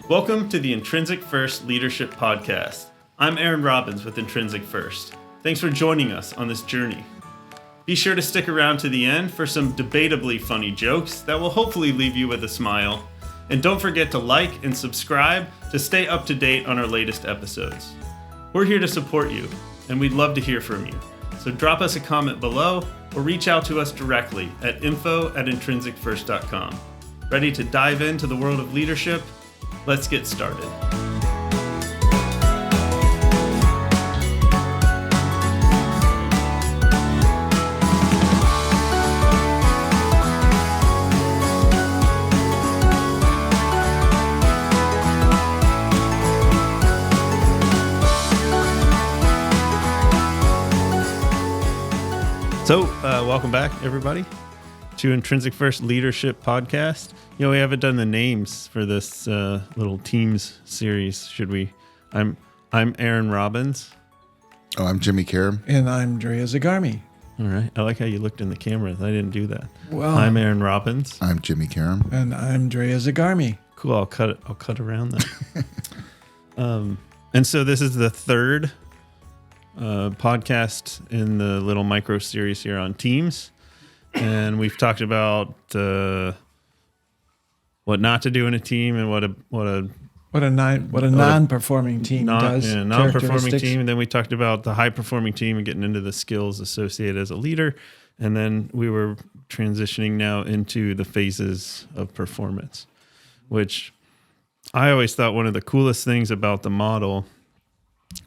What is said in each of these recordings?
Welcome to the Intrinsic First Leadership Podcast. I'm Aaron Robbins with Intrinsic First. Thanks for joining us on this journey. Be sure to stick around to the end for some debatably funny jokes that will hopefully leave you with a smile. And don't forget to like and subscribe to stay up to date on our latest episodes. We're here to support you, and we'd love to hear from you. So drop us a comment below or reach out to us directly at info@intrinsicfirst.com. Ready to dive into the world of leadership? Let's get started. So, welcome back, everybody, to Intrinsic First Leadership Podcast. You know, we haven't done the names for this little teams series, should we? I'm Aaron Robbins. Oh, I'm Jimmy Karam. And I'm Drea Zagarmi. All right. I like how you looked in the camera. I didn't do that. Well, I'm Aaron Robbins. I'm Jimmy Karam. And I'm Drea Zagarmi. Cool. I'll cut around that. And so this is the third podcast in the little micro series here on teams, and we've talked about what not to do in a team and what a non-performing team does. Yeah, non-performing team, and then we talked about the high-performing team and getting into the skills associated as a leader, and then we were transitioning now into the phases of performance, which I always thought one of the coolest things about the model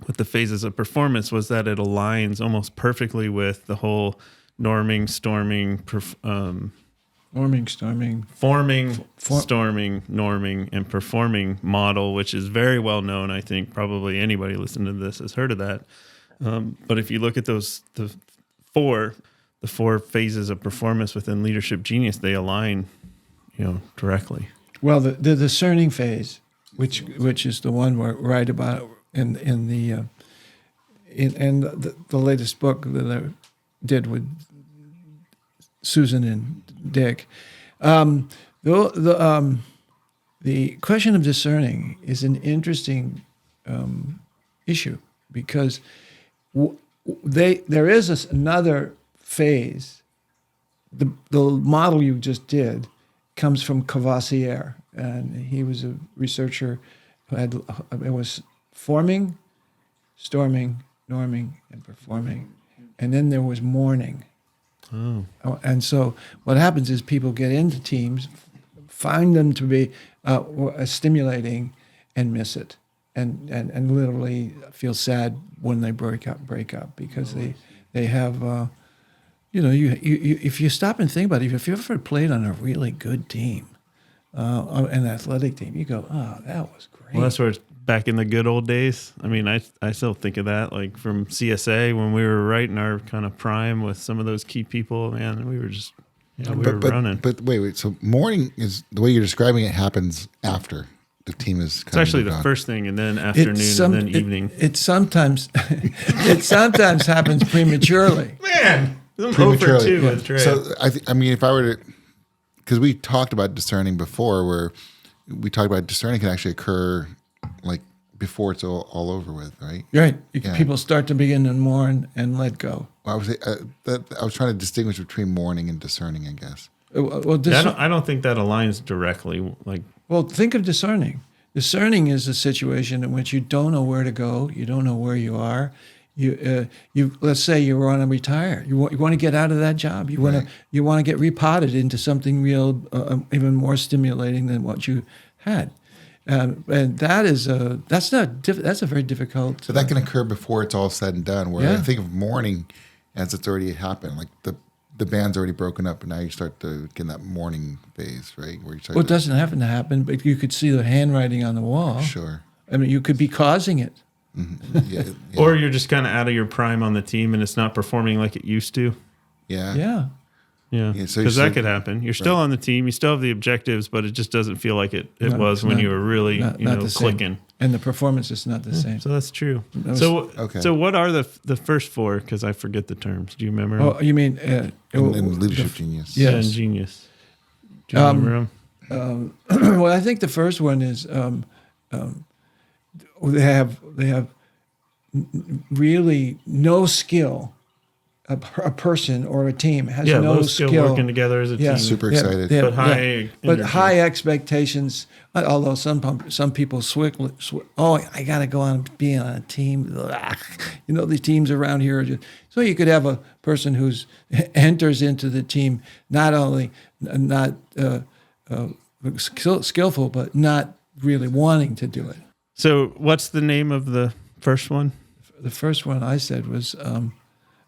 with the phases of performance was that it aligns almost perfectly with the whole norming, storming, norming, and performing model, which is very well known. I think probably anybody listening to this has heard of that. But if you look at the four phases of performance within Leadership Genius, they align, directly. Well, the discerning phase, which is the one we're right about in the latest book that I did with Susan and Dick. The question of discerning is an interesting issue because there is another phase. The model you just did comes from Courvoisier, and he was a researcher who it was forming, storming, norming, and performing. And then there was mourning. Oh. And so what happens is people get into teams, find them to be stimulating, and miss it. And literally feel sad when they break up because they have, if you stop and think about it, if you ever played on a really good team, an athletic team, you go, oh, that was great. Well, that's where it's back in the good old days. I mean, I still think of that, like from CSA when we were right in our kind of prime with some of those key people, man, we were just, we were running. But wait. So morning is, the way you're describing it, happens after the team is It's actually the first thing, and then afternoon, and then evening. It sometimes happens prematurely. Man, I'm over 2 with Trey. So if I were to, because we talked about discerning before, where we talked about discerning can actually occur like before it's all over with, right? Right. People start to begin to mourn and let go. Well, I was trying to distinguish between mourning and discerning, I guess. Well, I don't think that aligns directly. Well, think of discerning. Discerning is a situation in which you don't know where to go, you don't know where you are. You let's say you want to retire. You want to get out of that job. You want to get repotted into something real, even more stimulating than what you had. And that's a very difficult. So that can occur before it's all said and done. Where I think of mourning as it's already happened. Like the band's already broken up, and now you start to get in that mourning phase, right? Where you start. Well, it doesn't happen, but you could see the handwriting on the wall. Sure. I mean, you could be causing it. Mm-hmm. Yeah. Or you're just kind of out of your prime on the team, and it's not performing like it used to. Yeah. Yeah. Yeah, because that could happen. You're still on the team. You still have the objectives, but it just doesn't feel like it was when you were really clicking. And the performance is not the same. So that's true. So what are the first four? Because I forget the terms. Do you remember? Oh, you mean in Leadership Genius? Yes. Yeah, in Genius. Do you remember them? Well, I think the first one is they have really no skill. A person or a team has no low skill working together as a team. Super excited. But high but energy. high expectations. Although some people I got to go on being on a team. Ugh. These teams around here are just, so you could have a person who's enters into the team not only not skillful, but not really wanting to do it. So what's the name of the first one? The first one I said was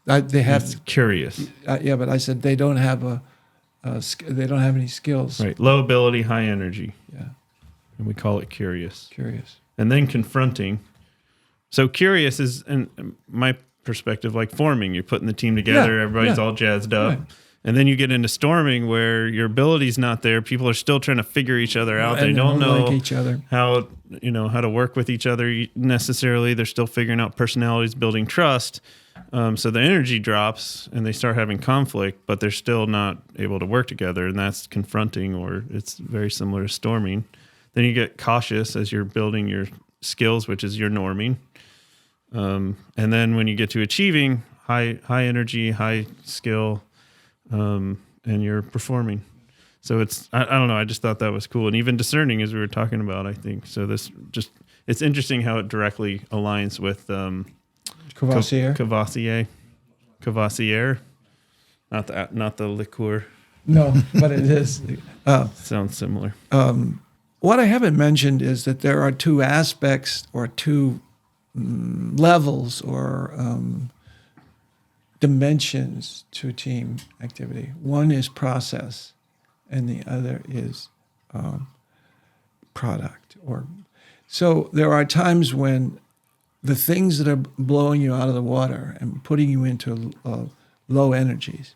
they have It's curious. but I said they don't have they don't have any skills. Right. Low ability, high energy. Yeah. And we call it curious. Curious. And then confronting. So curious is, in my perspective, like forming. You're putting the team together. Everybody's all jazzed up. Right. And then you get into storming where your ability's not there. People are still trying to figure each other out. And They don't know like each other. how to work with each other necessarily. They're still figuring out personalities, building trust. So the energy drops and they start having conflict, but they're still not able to work together. And that's confronting, or it's very similar to storming. Then you get cautious as you're building your skills, which is your norming. And then when you get to achieving, high energy, high skill, and you're performing. So I don't know. I just thought that was cool. And even discerning, as we were talking about, I think. So it's interesting how it directly aligns with Courvoisier. Courvoisier. Not the liqueur. No, but it is. Sounds similar. What I haven't mentioned is that there are two aspects or two levels or dimensions to team activity. One is process, and the other is product. So there are times when the things that are blowing you out of the water and putting you into low energies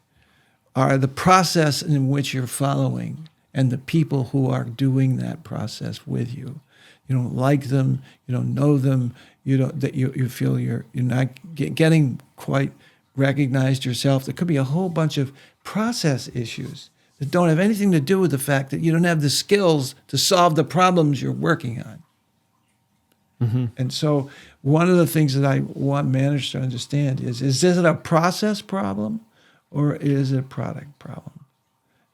are the process in which you're following and the people who are doing that process with you. You don't like them, you don't know them, you feel you're not getting quite recognized yourself. There could be a whole bunch of process issues that don't have anything to do with the fact that you don't have the skills to solve the problems you're working on. Mm-hmm. And so one of the things that I want managers to understand is this a process problem or is it a product problem?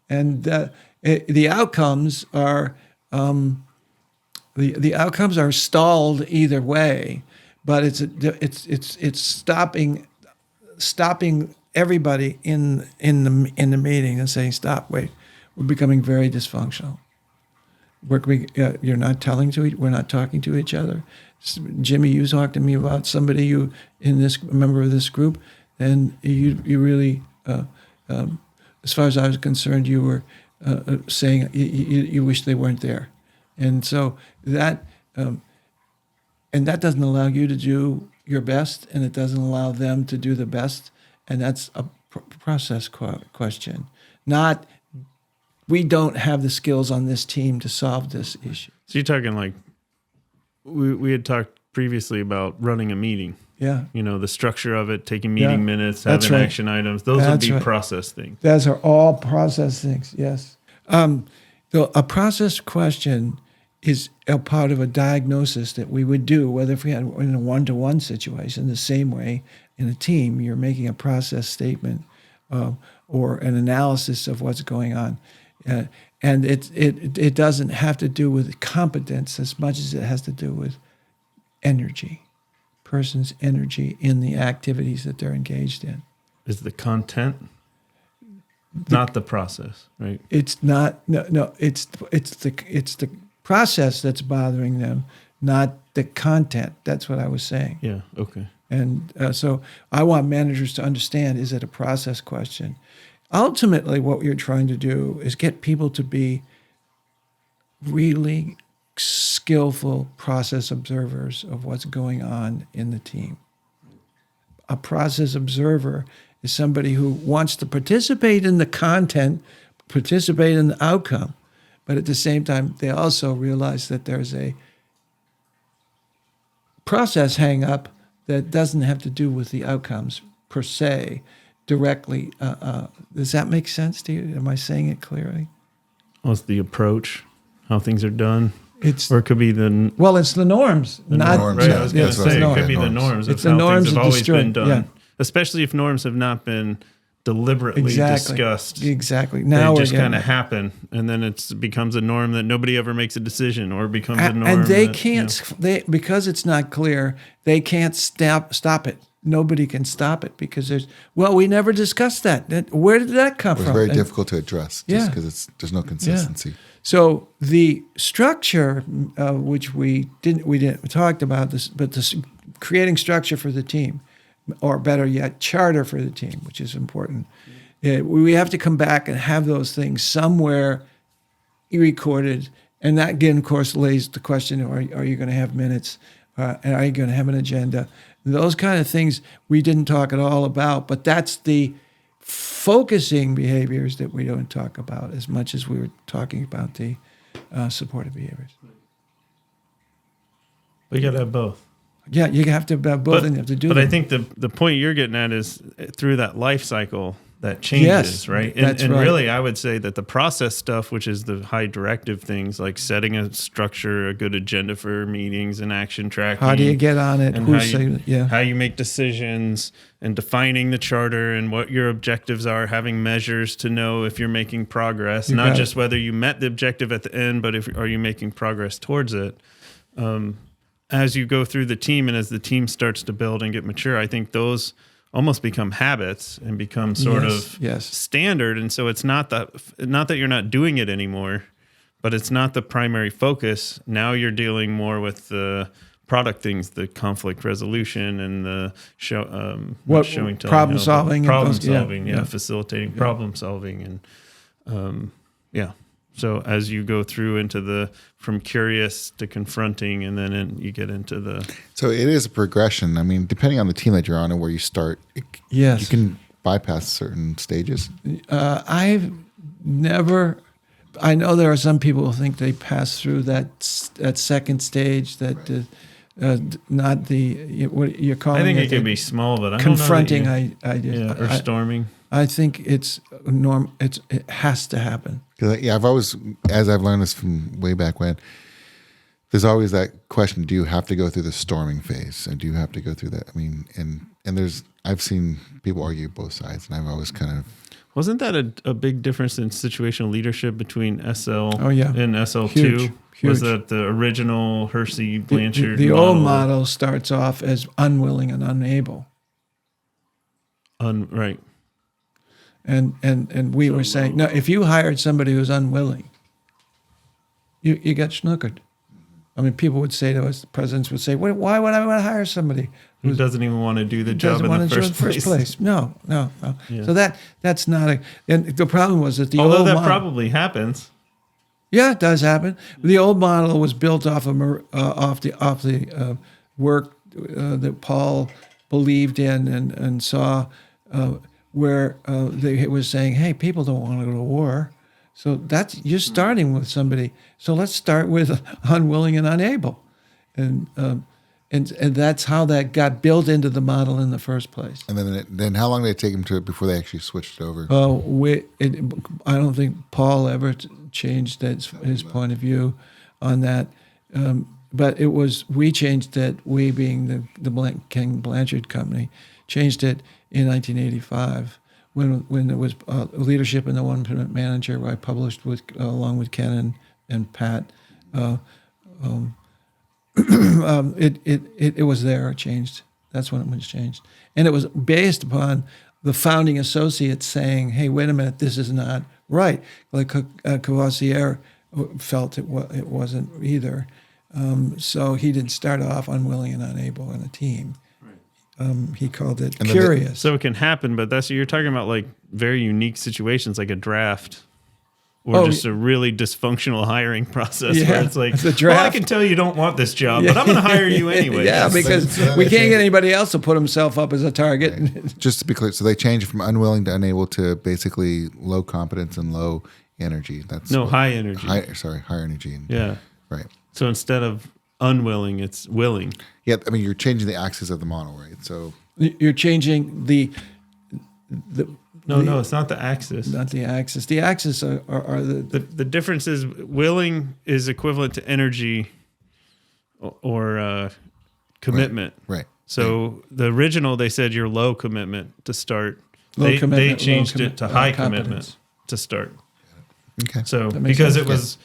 And the outcomes are the outcomes are stalled either way, but it's stopping everybody in the meeting and saying, stop, wait, we're becoming very dysfunctional. You're not we're not talking to each other. Jimmy, you talked to me about somebody a member of this group, and you really, as far as I was concerned, you were saying you wish they weren't there, and so that doesn't allow you to do your best, and it doesn't allow them to do the best, and that's a process question, not. We don't have the skills on this team to solve this issue. So you're talking like we had talked previously about running a meeting. Yeah. The structure of it, taking meeting minutes, having right. action items. Those would be process things. Those are all process things, yes. A process question is a part of a diagnosis that we would do, whether if we had in a one-to-one situation, the same way in a team, you're making a process statement or an analysis of what's going on. And it doesn't have to do with competence as much as it has to do with energy, person's energy in the activities that they're engaged in. Is the content not the process, right? It's not. No. It's the process that's bothering them, not the content. That's what I was saying. Yeah. Okay. And so I want managers to understand: is it a process question? Ultimately, what you're trying to do is get people to be really skillful process observers of what's going on in the team. A process observer is somebody who wants to participate in the content, participate in the outcome, but at the same time, they also realize that there's a process hang-up that doesn't have to do with the outcomes per se, directly. Does that make sense to you? Am I saying it clearly? Well, it's the approach, how things are done. It's Or it could be the it's the norms, not norms, right. yeah. I was going to That's what I say was it could be saying, the norms. norms. It's of the how norms things have that always destroy- been done, yeah. especially if norms have not been deliberately discussed. Exactly. They Now we're just getting kind of it. happen, and then it becomes a norm that nobody ever makes a decision, or becomes a norm. And they that, can't, because it's not clear, they can't stop it. Nobody can stop it because we never discussed that. Where did that come It was from? very And difficult to address Yeah. just because there's no consistency. so the structure, which we talked about this, but this creating structure for the team, or better yet, charter for the team, which is important. We have to come back and have those things somewhere recorded, and that again, of course, lays the question: Are you going to have minutes? And are you going to have an agenda? Those kind of things we didn't talk at all about, but that's the focusing behaviors that we don't talk about as much as we were talking about the supportive behaviors. We got to have both. Yeah, you have to have both, and you have to do But them. I think the point you're getting at is through that life cycle that changes, Yes, right? that's And right. really, I would say that the process stuff, which is the high directive things like setting a structure, a good agenda for meetings and action tracking. How do you get on it? And how you make decisions, and defining the charter and what your objectives are, having measures to know if you're making progress, You not got it. just whether you met the objective at the end, but are you making progress towards it. As you go through the team and as the team starts to build and get mature, I think those almost become habits and become sort of standard. And so it's not that you're not doing it anymore, but it's not the primary focus. Now you're dealing more with the product things, the conflict resolution and the problem solving, facilitating problem solving, and So as you go through from curious to confronting, and then you get into the... So it is a progression. I mean, depending on the team that you're on and where you start, you can bypass certain stages. I know there are some people who think they pass through that second stage, that not what you're calling it. I think it can be small, but I confronting don't know ideas. or storming. I think it's norm. It has to happen. I've always, as I've learned this from way back when, there's always that question: do you have to go through the storming phase, and do you have to go through that? I mean, and I've seen people argue both sides, and I've always kind of... Wasn't that a big difference in situational leadership between SL and SL2? Huge. Was that the original Hersey Blanchard The old model starts off as unwilling and unable. Right. And we were saying, no, if you hired somebody who's unwilling, you got snookered. I mean, people would say to us, the presidents would say, why would I want to hire somebody who doesn't even want to do the job in the first place? No. Yeah. So that's not a... And the problem was that Although old that model, probably happens. Yeah, it does happen. The old model was built off the work that Paul believed in and saw, where they was saying, "Hey, people don't want to go to war, so you're starting with somebody. So let's start with unwilling and unable, and that's how that got built into the model in the first place." And then how long did it take them before they actually switched over? I don't think Paul ever changed his point of view on that. But we changed it, we being the King Blanchard company, changed it in 1985 when there was Leadership in the One Manager, where I published along with Ken and Pat. It was there, it changed. That's when it was changed. And it was based upon the founding associates saying, "Hey, wait a minute, this is not right." Like Courvoisier felt it wasn't either. So he didn't start off unwilling and unable in a team. He called it curious. So it can happen, but you're talking about like very unique situations, like a draft, or just a really dysfunctional hiring process where it's like, I can tell you don't want this job, but I'm going to hire you anyway. Because we can't get anybody else to put himself up as a target. Right. Just to be clear, so they changed from unwilling to unable to basically low competence and low energy. High energy. High energy. Right. So instead of unwilling, it's willing. Yeah, I mean, you're changing the axis of the model, right? So you're changing the No, it's not the axis. Not the axis. The axis are The difference is willing is equivalent to energy or commitment. Right. So the original, they said you're low commitment to start. They changed it to high commitment to start. Okay. So sense. because it was,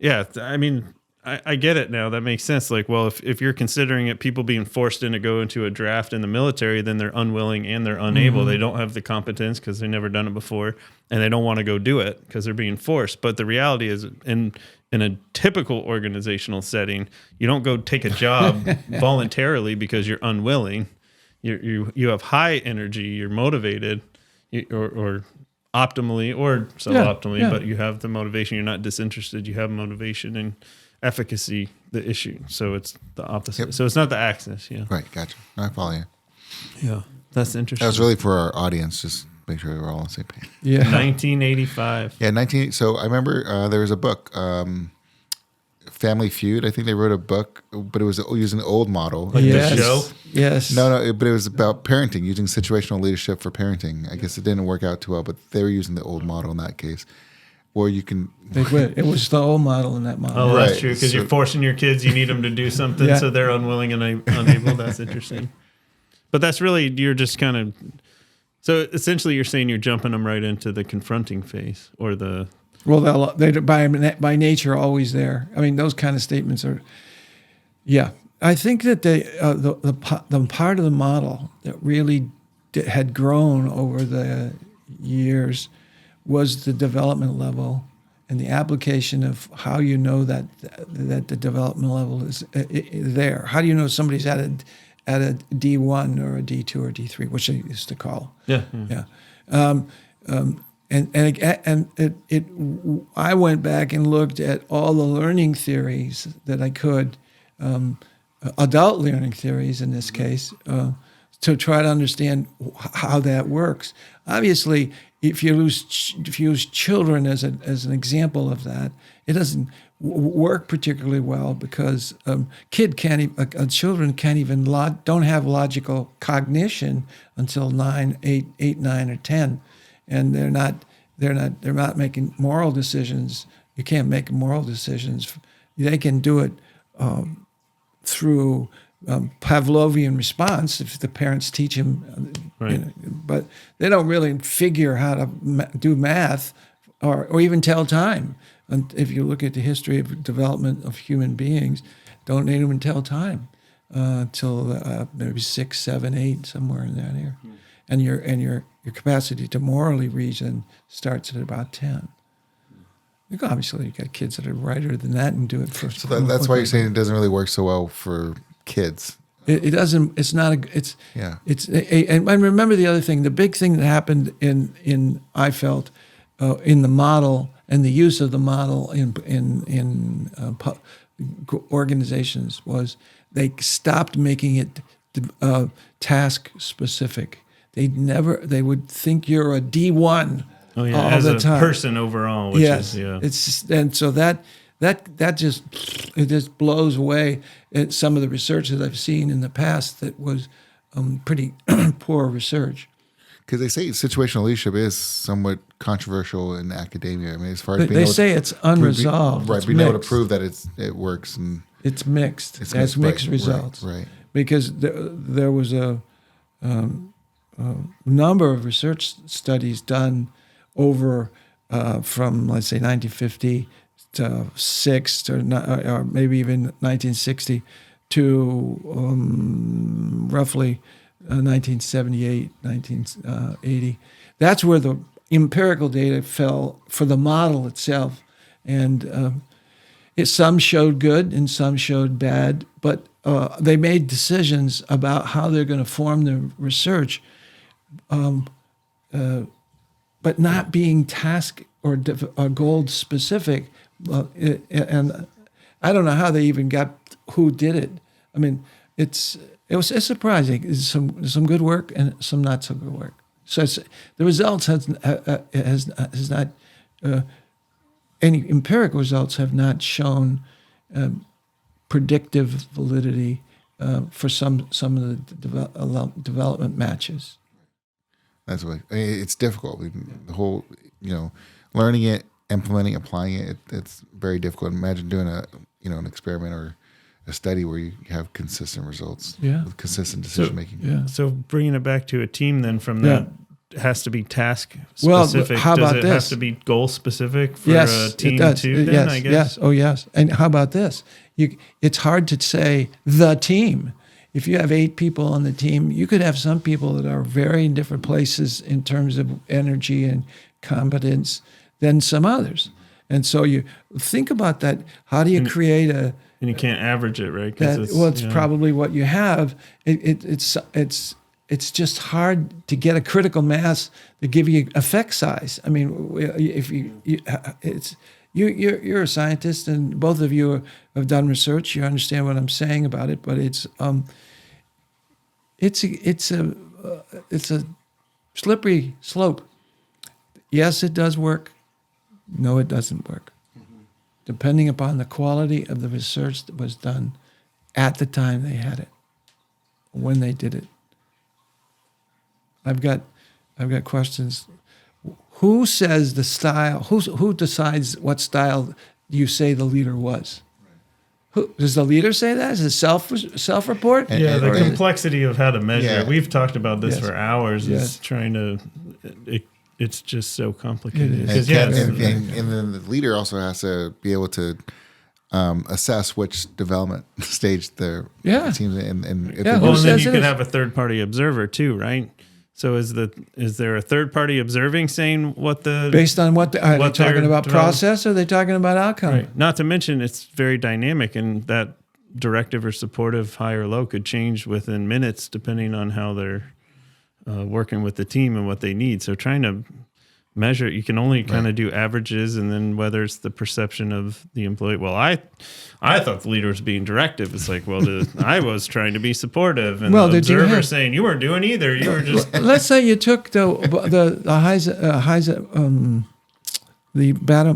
I mean, I get it now. That makes sense. Like, well, if you're considering it people being forced in to go into a draft in the military, then they're unwilling and they're unable. They don't have the competence because they've never done it before, and they don't want to go do it because they're being forced. But the reality is, in a typical organizational setting, you don't go take a job voluntarily because you're unwilling. You have high energy. You're motivated, or optimally or suboptimally, but you have the motivation. You're not disinterested. You have motivation and efficacy, the issue. So it's the opposite. Yep. So it's not the axis. Yeah. Right. Gotcha. I follow you. Yeah. That's interesting. That was really for our audience. Just make sure we're all on the same page. Yeah. 1985. Yeah. So I remember there was a book, Family Feud. I think they wrote a book, but it was using the old model. Like the show? Yes. No, but it was about parenting, using situational leadership for parenting. I guess it didn't work out too well, but they were using the old model in that case. Or you can... It was the old model in that model. Oh, that's true, because you're forcing your kids, you need them to do something, so they're unwilling and unable. That's interesting. But that's really, you're just kind of... So essentially you're saying you're jumping them right into the confronting phase, or the... Well, they're by nature always there. I mean, those kind of statements are... Yeah. I think that the part of the model that really had grown over the years was the development level and the application of how you know that the development level is there. How do you know somebody's at a D1 or a D2 or D3, which they used to call? Yeah. I went back and looked at all the learning theories that I could, adult learning theories in this case, to try to understand how that works. Obviously, if you use children as an example of that, it doesn't work particularly well because children don't have logical cognition until 8, 9, or 10, and they're not making moral decisions. You can't make moral decisions. They can do it through Pavlovian response if the parents teach them, but they don't really figure how to do math or even tell time. And if you look at the history of development of human beings, don't even tell time till maybe 6, 7, 8, somewhere in that area. And your capacity to morally reason starts at about 10. Obviously, you got kids that are brighter than that and do it for. So that's why you're saying it doesn't really work so well for kids. It doesn't. It's not a. It's. Yeah. It's. And remember the other thing. The big thing that happened in I felt in the model and the use of the model in organizations was they stopped making it task specific. They would think you're a D1 all the a time. Person overall, which is It's just, and so that just blows away at some of the research that I've seen in the past that was pretty poor research. Because they say situational leadership is somewhat controversial in academia. I mean, as far as they say it's unresolved, being able to prove that it works, and it's mixed. It has mixed results, right? Because there was a number of research studies done over from, let's say, 1950 to 6 or maybe even 1960 to roughly 1978, 1980. That's where the empirical data fell for the model itself. And some showed good and some showed bad, but they made decisions about how they're going to form the research, but not being task or goal specific. And I don't know how they even got who did it. I mean, it's surprising. It's some good work and some not so good work. So the results has not any empirical results have not shown predictive validity for some of the development matches. That's what it's difficult. The whole, learning it, implementing, applying it, it's very difficult. Imagine doing an experiment or a study where you have consistent results, with consistent decision making. Yeah. So bringing it back to a team, then from that, it has to be task well, specific. how about Does it this? have to be goal specific for Yes, a team it does. too? Then, Yes, I guess. yes, oh yes. And how about this? It's hard to say the team. If you have 8 people on the team, you could have some people that are very in different places in terms of energy and competence than some others. And so you think about that. How do you create a... And you can't average it, right? It's probably what you have. It's just hard to get a critical mass to give you effect size. I mean, if you're a scientist, and both of you have done research. You understand what I'm saying about it, but it's a slippery slope. Yes, it does work. No, it doesn't work. Depending upon the quality of the research that was done at the time they had it, when they did it. I've got questions. Who says the style? Who decides what style you say the leader was? Who, does the leader say that? Is it self-report? Yeah, the complexity of how to measure. Yeah. We've talked about this Yes. for hours. Yes. Is trying to. It's just so complicated. It Because And then the leader also has to be able to assess which development stage the team's in. And if Yeah, it well, goes- and then says you it could is? have a third-party observer too, right? So is there a third party observing saying what the Based on are they what talking they're about developing? process or are they talking about outcome? Right. Not to mention it's very dynamic, and that directive or supportive high or low could change within minutes depending on how they're working with the team and what they need. So trying to measure, you can only kind of do averages, and then whether it's the perception of the employee. Well, I thought the leader was being directive. It's like, well, I was trying to be supportive, and the did you observer have- saying you weren't doing either. You were just Let's say you took the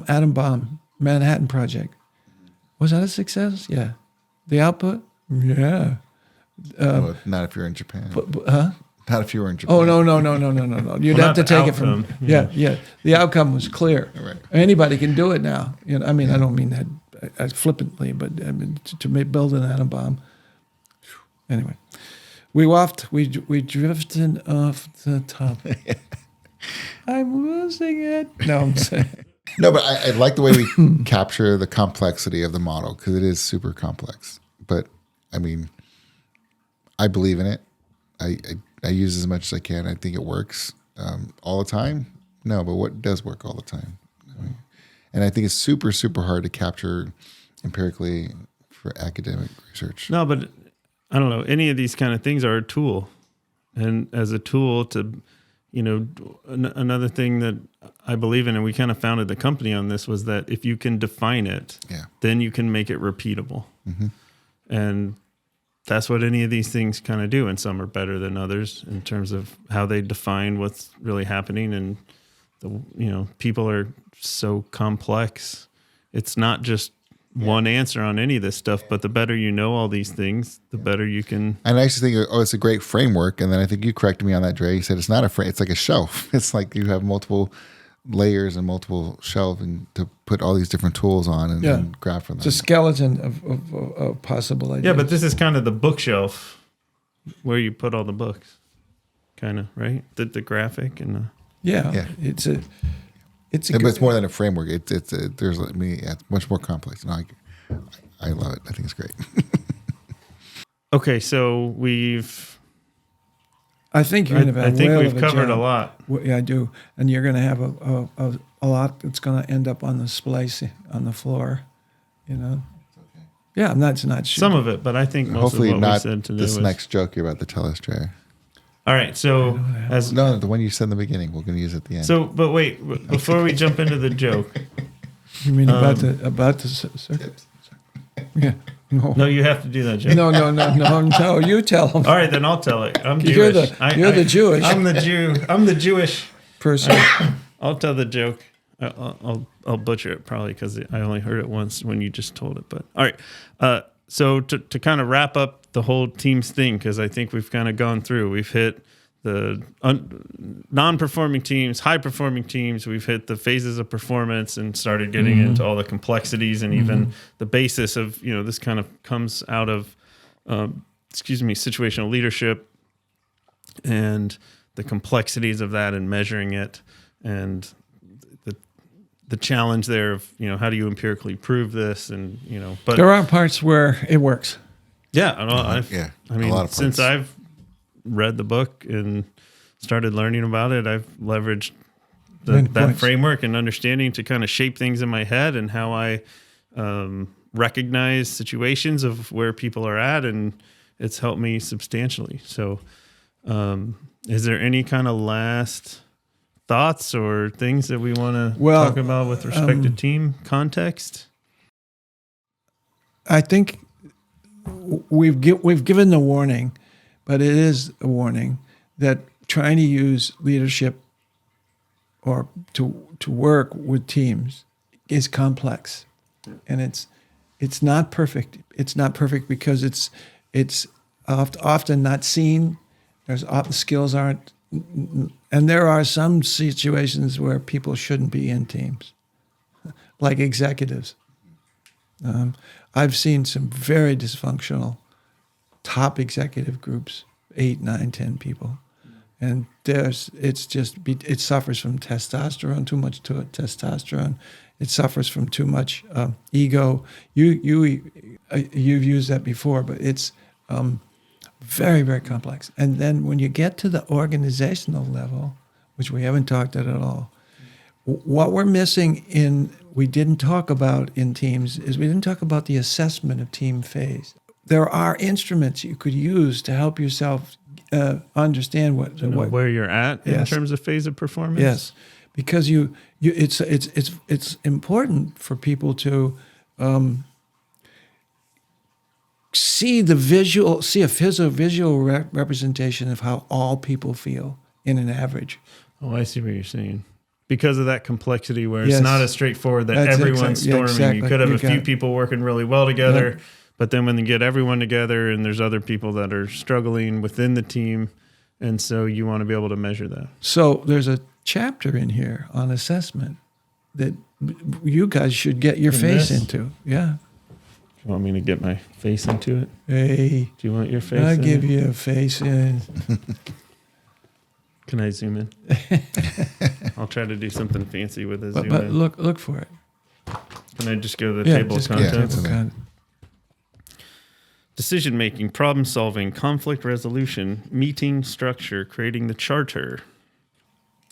atom bomb Manhattan Project. Was that a success? Yeah. The output? Yeah. well, not if you're in Japan. Huh? Not if you were in Japan. Oh no! You'd Well, have to not the take outcome. it from yeah. The outcome was clear. Right. Anybody can do it now. I mean, I don't mean that flippantly, but I mean to build an atom bomb. Anyway, we drifted off the topic. I'm losing it. No, I'm saying. No, but I like the way we capture the complexity of the model because it is super complex. But I mean, I believe in it. I use it as much as I can. I think it works all the time. No, but what does work all the time? And I think it's super, super hard to capture empirically for academic research. No, but I don't know. Any of these kind of things are a tool, and as a tool to, another thing that I believe in, and we kind of founded the company on this, was that if you can define it, then you can make it repeatable. Mm-hmm. And that's what any of these things kind of do. And some are better than others in terms of how they define what's really happening. And people are so complex. It's not just one answer on any of this stuff, but the better you know all these things, the better you can. And I actually think, it's a great framework. And then I think you corrected me on that, Dre. You said it's not a frame; it's like a shelf. It's like you have multiple layers and multiple shelving to put all these different tools on and grab from them. It's a skeleton of possible ideas. Yeah, but this is kind of the bookshelf where you put all the books, kind of, right? The graphic and the. Yeah. It's but it's more than a framework. It's much more complex. And I love it. I think it's great. Okay, so I think you're going to have I think whale we've of a covered job. a lot. Yeah, I do. And you're going to have a lot that's going to end up on the splice on the floor, Yeah, it's not sure. Some of it, but I think most Hopefully of what we not said today this was. next joke you're about to tell us, Dre. All right, so No, the one you said in the beginning. We're going to use at the end. but wait, before we jump into the joke. You mean about the circuit? Yeah. No, you have to do that joke. No. You tell them. All right, then I'll tell it. I'm You're Jewish. the Jewish. I'm the Jew. I'm the Jewish person. I'll tell the joke. I'll butcher it probably because I only heard it once when you just told it. But all right. So to kind of wrap up the whole teams thing, because I think we've kind of gone through. We've hit non-performing teams, high-performing teams. We've hit the phases of performance and started getting into all the complexities and even the basis of, this kind of comes out of, situational leadership and the complexities of that and measuring it and the challenge there of, how do you empirically prove this? And, but there are parts where it works. Yeah. I mean, a lot of since parts. I've read the book and started learning about it, I've leveraged that framework and understanding to kind of shape things in my head and how I recognize situations of where people are at, and it's helped me substantially. So is there any kind of last thoughts or things that we want to talk about with respect to team context? I think we've given the warning, but it is a warning that trying to use leadership or to work with teams is complex, and it's not perfect. It's not perfect because it's often not seen. There's skills aren't, and there are some situations where people shouldn't be in teams, like executives. I've seen some very dysfunctional top executive groups, 8, 9, 10 people. And it suffers from testosterone, too much testosterone. It suffers from too much ego. You've used that before, but it's very, very complex. And then when you get to the organizational level, which we haven't talked at all, what we're missing we didn't talk about in teams is we didn't talk about the assessment of team phase. There are instruments you could use to help yourself understand where you're at in terms of phase of performance. Yes, because it's important for people to see a visual representation of how all people feel in an average. Oh, I see what you're saying. Because of that complexity where it's not as straightforward that everyone's storming. Exactly. You could have a few people working really well together, but then when you get everyone together and there's other people that are struggling within the team, and so you want to be able to measure that. So there's a chapter in here on assessment that you guys should get your face into. Yeah. You want me to get my face into it? Hey. Do you want your face I'll in give it? you a face in. Can I zoom in? I'll try to do something fancy with a zoom But in. look for it. Can I just go to the table of contents? Decision making, problem solving, conflict resolution, meeting structure, creating the charter.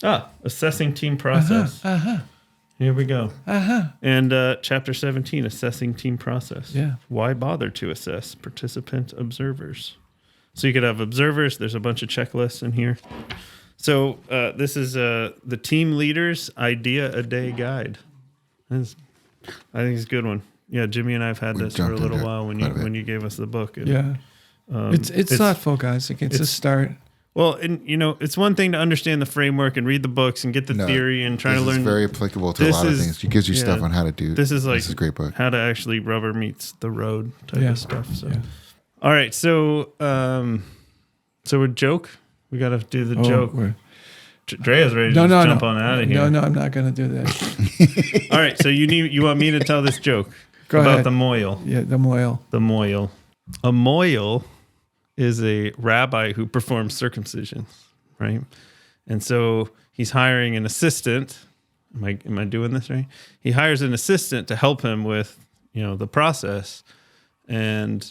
Assessing team process. Here we go. And chapter 17, assessing team process. Yeah. Why bother to assess participant observers? So you could have observers. There's a bunch of checklists in here. So this is the team leader's idea a day guide. I think it's a good one. Yeah, Jimmy and I have had this for a little while when you gave us the book. And, it's thoughtful, guys. It's a start. Well, and it's one thing to understand the framework and read the books and get the theory and try to learn. This is very applicable to a lot of things. It gives you stuff on how to do. This is a great book. How to actually rubber meets the road type of stuff. So, all right. So, we're joke. We got to do the joke. Drea's ready to jump on out of here. No, I'm not going to do that. All right. So you want me to tell this joke about the moil? Yeah, the moil. The moil. A moil is a rabbi who performs circumcisions, right? And so he's hiring an assistant. Am I doing this right? He hires an assistant to help him with, the process, and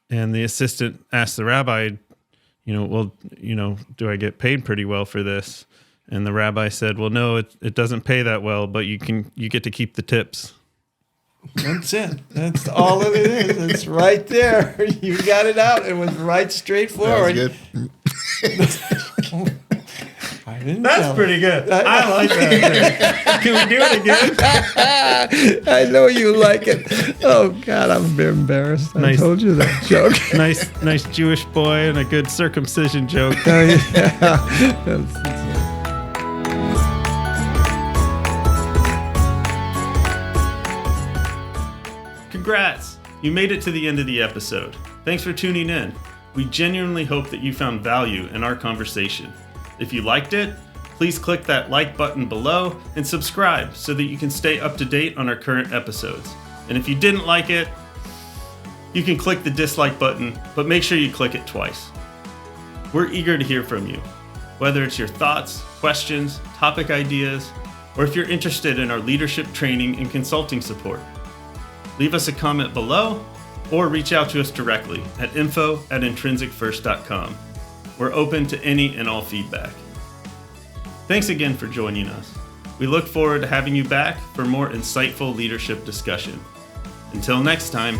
the assistant asks the rabbi, do I get paid pretty well for this? And the rabbi said, well, no, it doesn't pay that well, but you get to keep the tips. That's it. That's all it is. It's right there. You got it out. It was right straightforward. That was good. That's pretty good. I like that. Can we do it again? I know you like it. Oh God, I'm embarrassed. I told you that joke. nice Jewish boy and a good circumcision joke. Oh, yeah. Congrats! You made it to the end of the episode. Thanks for tuning in. We genuinely hope that you found value in our conversation. If you liked it, please click that like button below and subscribe so that you can stay up to date on our current episodes. And if you didn't like it, you can click the dislike button, but make sure you click it twice. We're eager to hear from you, whether it's your thoughts, questions, topic ideas, or if you're interested in our leadership training and consulting support. Leave us a comment below or reach out to us directly at info@intrinsicfirst.com. We're open to any and all feedback. Thanks again for joining us. We look forward to having you back for more insightful leadership discussion. Until next time.